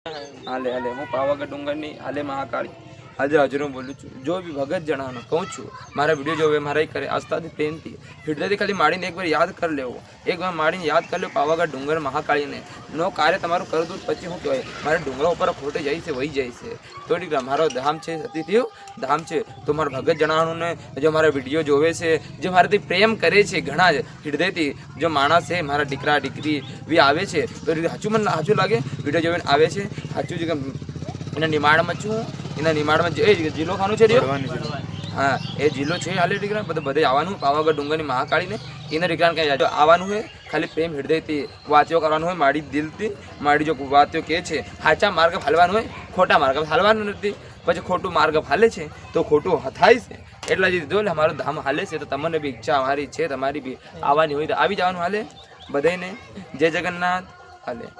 હાલે હાલે હું પાવાગઢ ડુંગરની હાલે મહાકાળી હાજર હાજર બોલું છું. જો બી ભગત જણાવવાનું કહું છું, મારા વિડીયો જોવે મારા કરે આસ્થાથી પ્રેમથી હૃદયથી ખાલી માડીને એકવાર યાદ કરી લેવો, એકવાર માડીને યાદ કરી લો પાવાગઢ ડુંગર મહાકાળીને. નો કાર્ય તમારું કરી દઉં પછી શું કહેવાય મારા ડુંગરા ઉપર ખોટે જાય છે વહી જાય છે. તો દીકરા મારો ધામ છે સતીદેવ ધામ છે. તો મારા ભગત જણાવવાનું ને જો મારા વિડીયો જોવે છે, જે મારાથી પ્રેમ કરે છે ઘણા જ હૃદયથી, જો માણસ છે મારા દીકરા દીકરી બી આવે છે તો સાચું મને સાચું લાગે વિડીયો જોઈને આવે છે સાચું જ. એના નિમાડમાં છું, એના નિમાડમાં એ જિલ્લો ખાનું છે હા એ જિલ્લો છે હાલે દીકરા. બધે આવવાનું પાવાગઢ ડુંગરની મહાકાળીને એના દીકરાને કંઈ આવવાનું હોય ખાલી પ્રેમ હૃદયથી વાત્યો કરવાનું હોય, મારી દિલથી મારી જો વાત્યો કહે છે સાચા માર્ગ હાલવાનું હોય, ખોટા માર્ગ હાલવાનું નથી. પછી ખોટું માર્ગ હાલે છે તો ખોટું થાય છે. એટલા જ જો અમારું ધામ હાલે છે તો તમને બી ઈચ્છા અમારી છે તમારી બી આવવાની હોય તો આવી જવાનું હાલે બધાને. જય જગન્નાથ હાલે.